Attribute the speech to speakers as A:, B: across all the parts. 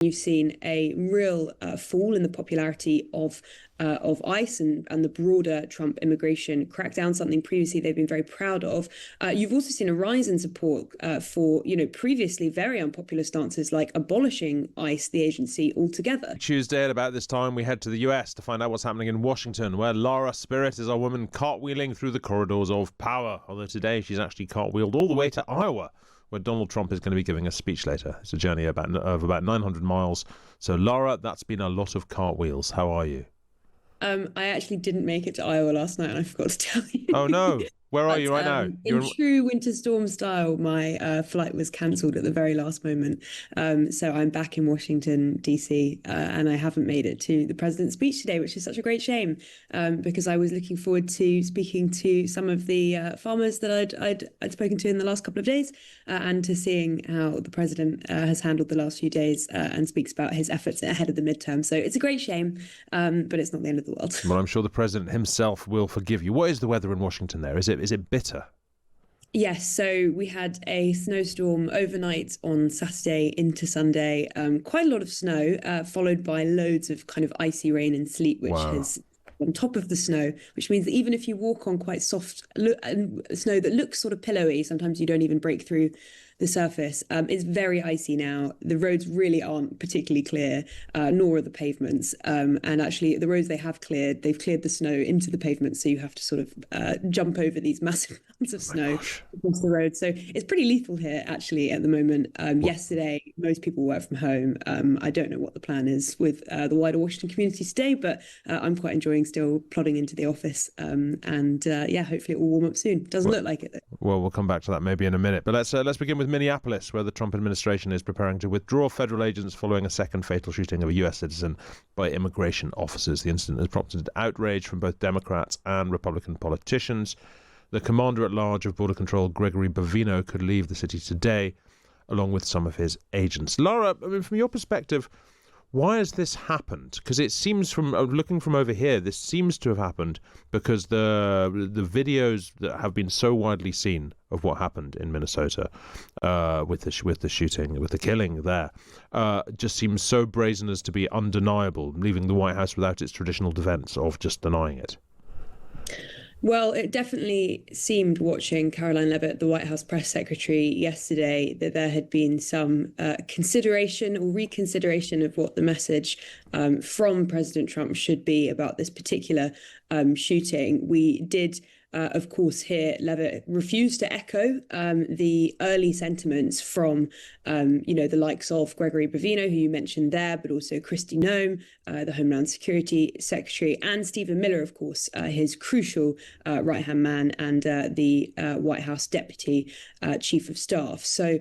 A: You've seen a real fall in the popularity of ICE and the broader Trump immigration crackdown, something previously they've been very proud of. You've also seen a rise in support for, previously very unpopular stances like abolishing ICE, the agency, altogether.
B: Tuesday at about this time, we head to the US to find out what's happening in Washington, where Lara Spirit is a woman cartwheeling through the corridors of power. Although today she's actually cartwheeled all the way to Iowa, where Donald Trump is going to be giving a speech later. It's a journey of about 900 miles. So, Lara, that's been a lot of cartwheels. How are you?
A: I actually didn't make it to Iowa last night, and I forgot to tell you.
B: Oh, no. Where are you right now?
A: In true winter storm style, my flight was cancelled at the very last moment. So I'm back in Washington, D.C., and I haven't made it to the president's speech today, which is such a great shame, because I was looking forward to speaking to some of the farmers that I'd spoken to in the last couple of days, and to seeing how the president has handled the last few days and speaks about his efforts ahead of the midterm. So it's a great shame, but it's not the end of the world.
B: Well, I'm sure the president himself will forgive you. What is the weather in Washington there? Is it bitter?
A: Yes, so we had a snowstorm overnight on Saturday into Sunday, quite a lot of snow, followed by loads of kind of icy rain and sleet, which has on top of the snow, which means that even if you walk on quite soft snow that looks sort of pillowy, sometimes you don't even break through the surface. It's very icy now. The roads really aren't particularly clear, nor are the pavements. And actually, the roads they have cleared, they've cleared the snow into the pavements, so you have to sort of jump over these massive amounts of snow across the road. So it's pretty lethal here, actually, at the moment. Yesterday, most people work from home. I don't know what the plan is with the wider Washington community today, but I'm quite enjoying still plodding into the office. Hopefully it will warm up soon. Doesn't look like it, though.
B: Well, we'll come back to that maybe in a minute. But let's begin with Minneapolis, where the Trump administration is preparing to withdraw federal agents following a second fatal shooting of a US citizen by immigration officers. The incident has prompted outrage from both Democrats and Republican politicians. The commander-at-large of Border Control, Gregory Bovino, could leave the city today, along with some of his agents. Lara, I mean, from your perspective, why has this happened? Because it seems, from looking from over here, this seems to have happened because the videos that have been so widely seen of what happened in Minnesota with the shooting, with the killing there, just seems so brazen as to be undeniable, leaving the White House without its traditional defense of just denying it.
A: Well, it definitely seemed, watching Caroline Leavitt, the White House press secretary, yesterday, that there had been some consideration or reconsideration of what the message from President Trump should be about this particular shooting. We did, of course, hear Leavitt refuse to echo the early sentiments from, the likes of Gregory Bovino, who you mentioned there, but also Kristi Noem, the Homeland Security Secretary, and Stephen Miller, of course, his crucial right-hand man and the White House Deputy Chief of Staff. So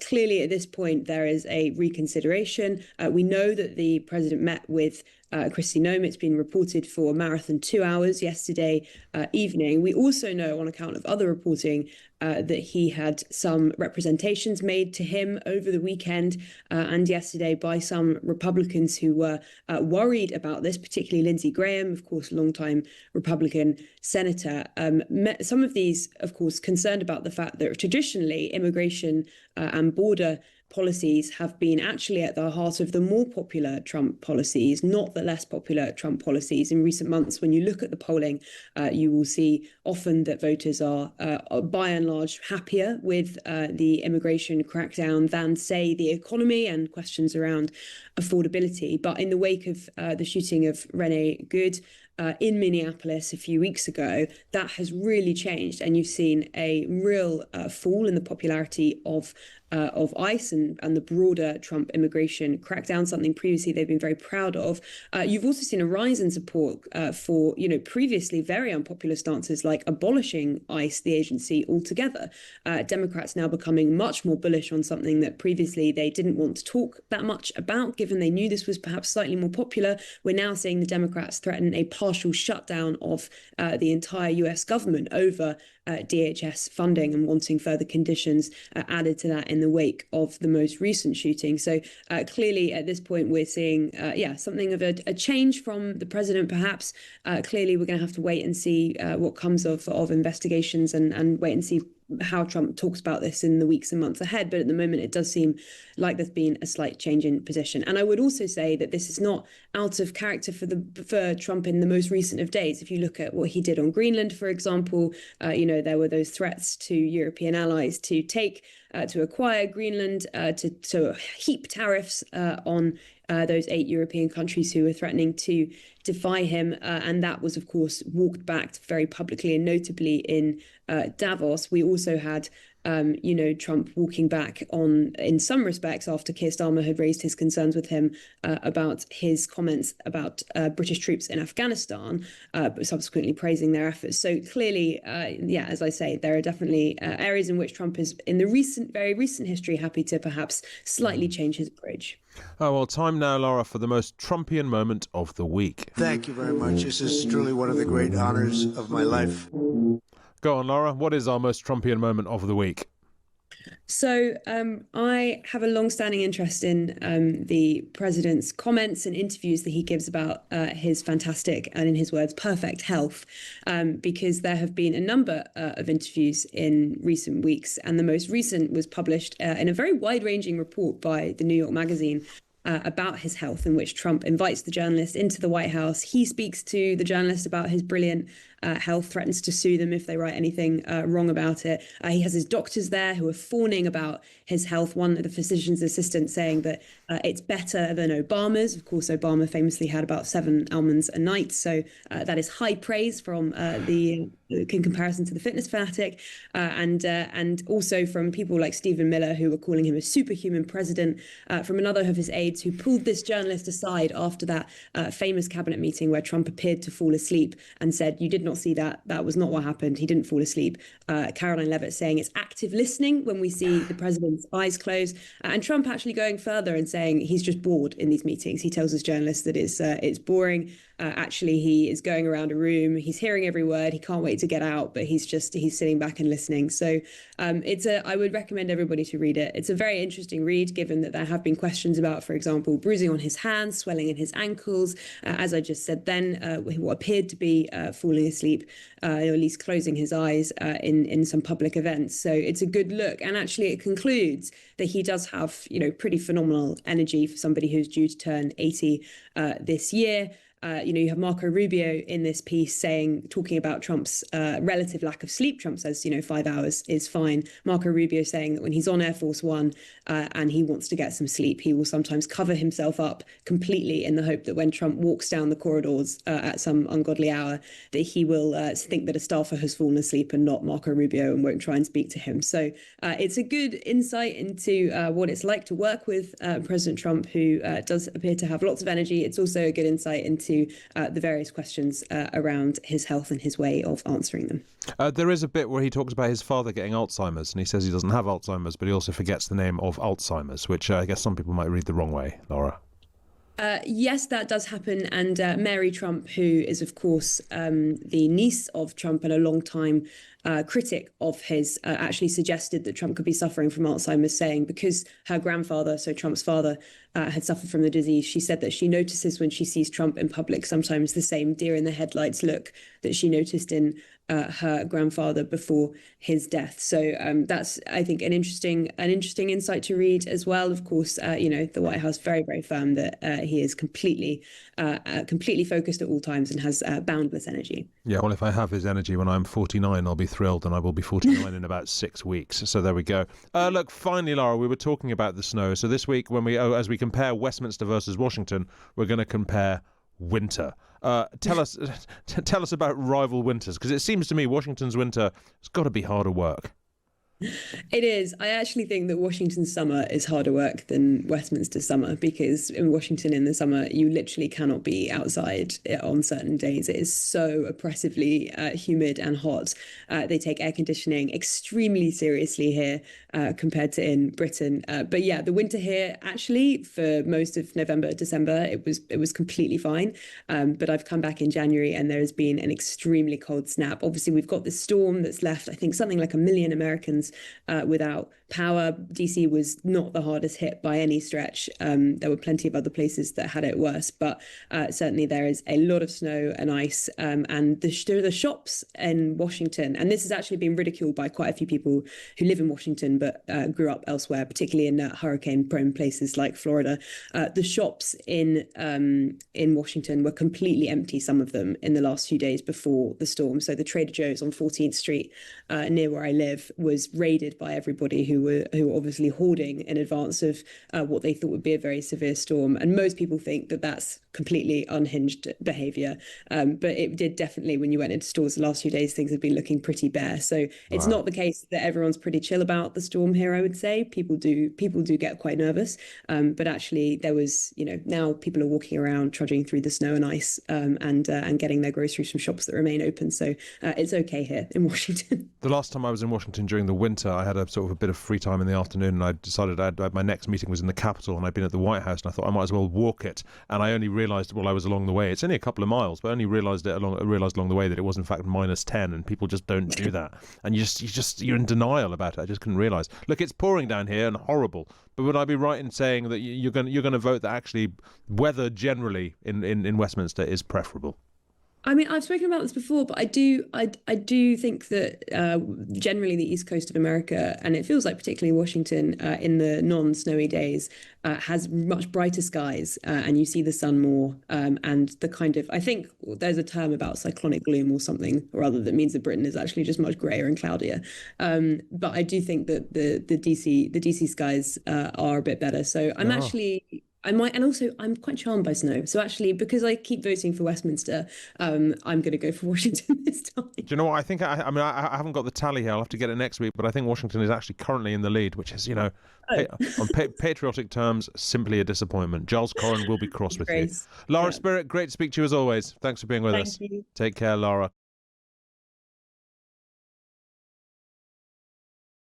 A: clearly at this point, there is a reconsideration. We know that the president met with Kristi Noem. It's been reported for a marathon 2 hours yesterday evening. We also know, on account of other reporting, that he had some representations made to him over the weekend and yesterday by some Republicans who were worried about this, particularly Lindsey Graham, of course, longtime Republican senator. Some of these, of course, concerned about the fact that traditionally immigration and border policies have been actually at the heart of the more popular Trump policies, not the less popular Trump policies. In recent months, when you look at the polling, you will see often that voters are by and large happier with the immigration crackdown than, say, the economy and questions around affordability. But in the wake of the shooting of Renee Good in Minneapolis a few weeks ago, that has really changed, and you've seen a real fall in the popularity of ICE and the broader Trump immigration crackdown, something previously they've been very proud of. You've also seen a rise in support for, previously very unpopular stances like abolishing ICE, the agency, altogether. Democrats now becoming much more bullish on something that previously they didn't want to talk that much about, given they knew this was perhaps slightly more popular. We're now seeing the Democrats threaten a partial shutdown of the entire US government over DHS funding and wanting further conditions added to that in the wake of the most recent shooting. So clearly at this point we're seeing something of a change from the president perhaps. Clearly we're going to have to wait and see what comes of investigations and wait and see how Trump talks about this in the weeks and months ahead. But at the moment, it does seem like there's been a slight change in position. And I would also say that this is not out of character for Trump in the most recent of days. If you look at what he did on Greenland, for example, there were those threats to European allies to acquire Greenland, to heap tariffs on those 8 European countries who were threatening to defy him. And that was, of course, walked back very publicly and notably in Davos. We also had Trump walking back in some respects, after Keir Starmer had raised his concerns with him about his comments about British troops in Afghanistan, but subsequently praising their efforts. So clearly, as I say, there are definitely areas in which Trump is, in the very recent history, happy to perhaps slightly change his approach.
B: Oh, well, time now, Lara, for the most Trumpian moment of the week.
C: Thank you very much. This is truly one of the great honors of my life.
B: Go on, Lara. What is our most Trumpian moment of the week?
A: So I have a long-standing interest in the president's comments and interviews that he gives about his fantastic and, in his words, perfect health, because there have been a number of interviews in recent weeks. And the most recent was published in a very wide-ranging report by the New York Magazine about his health, in which Trump invites the journalist into the White House. He speaks to the journalist about his brilliant health, threatens to sue them if they write anything wrong about it. He has his doctors there who are fawning about his health. One of the physician's assistants saying that it's better than Obama's. Of course, Obama famously had about 7 almonds a night. So that is high praise from in comparison to the fitness fanatic, and also from people like Stephen Miller, who were calling him a superhuman president, from another of his aides who pulled this journalist aside after that famous cabinet meeting where Trump appeared to fall asleep and said, "You did not see that. That was not what happened. He didn't fall asleep." Caroline Levitt saying it's active listening when we see the president's eyes close, and Trump actually going further and saying he's just bored in these meetings. He tells his journalists that it's boring. Actually, he is going around a room. He's hearing every word. He can't wait to get out, but he's sitting back and listening. So I would recommend everybody to read it. It's a very interesting read, given that there have been questions about, for example, bruising on his hands, swelling in his ankles, as I just said then, what appeared to be falling asleep, or at least closing his eyes in some public events. So it's a good look. And actually, it concludes that he does have, pretty phenomenal energy for somebody who's due to turn 80 this year. You have Marco Rubio in this piece talking about Trump's relative lack of sleep. Trump says, 5 hours is fine. Marco Rubio saying that when he's on Air Force One and he wants to get some sleep, he will sometimes cover himself up completely in the hope that when Trump walks down the corridors at some ungodly hour, that he will think that a staffer has fallen asleep and not Marco Rubio, and won't try and speak to him. So it's a good insight into what it's like to work with President Trump, who does appear to have lots of energy. It's also a good insight into the various questions around his health and his way of answering them.
B: There is a bit where he talks about his father getting Alzheimer's, and he says he doesn't have Alzheimer's, but he also forgets the name of Alzheimer's, which I guess some people might read the wrong way, Lara.
A: Yes, that does happen. And Mary Trump, who is, of course, the niece of Trump and a long-time critic of his, actually suggested that Trump could be suffering from Alzheimer's, saying because her grandfather, so Trump's father, had suffered from the disease. She said that she notices when she sees Trump in public sometimes the same deer in the headlights look that she noticed in her grandfather before his death. So that's, I think, an interesting insight to read as well. Of course, the White House very, very firm that he is completely focused at all times and has boundless energy.
B: Yeah, well, if I have his energy when I'm 49, I'll be thrilled, and I will be 49 in about 6 weeks. So there we go. Look, finally, Lara, we were talking about the snow. So this week, as we compare Westminster versus Washington, we're going to compare winter. Tell us about rival winters, because it seems to me Washington's winter has got to be harder work.
A: It is. I actually think that Washington's summer is harder work than Westminster's summer, because in Washington in the summer, you literally cannot be outside on certain days. It is so oppressively humid and hot. They take air conditioning extremely seriously here compared to in Britain. But yeah, the winter here, actually, for most of November, December, it was completely fine. But I've come back in January and there has been an extremely cold snap. Obviously, we've got this storm that's left, I think, something like 1 million Americans hours without power. DC was not the hardest hit by any stretch. There were plenty of other places that had it worse, but certainly there is a lot of snow and ice, and the shops in Washington, and this has actually been ridiculed by quite a few people who live in Washington but grew up elsewhere, particularly in hurricane-prone places like Florida. The shops in Washington were completely empty, some of them, in the last few days before the storm. So the Trader Joe's on 14th Street, near where I live, was raided by everybody who were obviously hoarding in advance of what they thought would be a very severe storm. And most people think that that's completely unhinged behavior. But it did definitely, when you went into stores the last few days, things have been looking pretty bare. So it's not the case that everyone's pretty chill about the storm here, I would say. People do get quite nervous. But actually there was, now people are walking around trudging through the snow and ice, and getting their groceries from shops that remain open. So it's okay here in Washington.
B: The last time I was in Washington during the winter, I had a sort of a bit of free time in the afternoon, and I decided my next meeting was in the Capitol, and I'd been at the White House, and I thought I might as well walk it. And I only realised while I was along the way, it's only a couple of miles, but I only realised along the way that it was in fact -10, and people just don't do that. And you're in denial about it. I just couldn't realise. Look, it's pouring down here and horrible. But would I be right in saying that you're going to vote that actually weather generally in Westminster is preferable?
A: I mean, I've spoken about this before, but I do think that generally the East Coast of America, and it feels like particularly Washington in the non-snowy days, has much brighter skies, and you see the sun more. And the kind of, I think there's a term about cyclonic gloom or something or other that means that Britain is actually just much grayer and cloudier. But I do think that the DC skies are a bit better. So I'm actually. And also I'm quite charmed by snow. So actually, because I keep voting for Westminster, I'm going to go for Washington this time.
B: Do you know what I think? I haven't got the tally here. I'll have to get it next week. But I think Washington is actually currently in the lead, which is, on patriotic terms, simply a disappointment. Giles Corran will be cross with you. Lara Spirit, great to speak to you as always. Thanks for being with us.
A: Thank you.
B: Take care, Lara.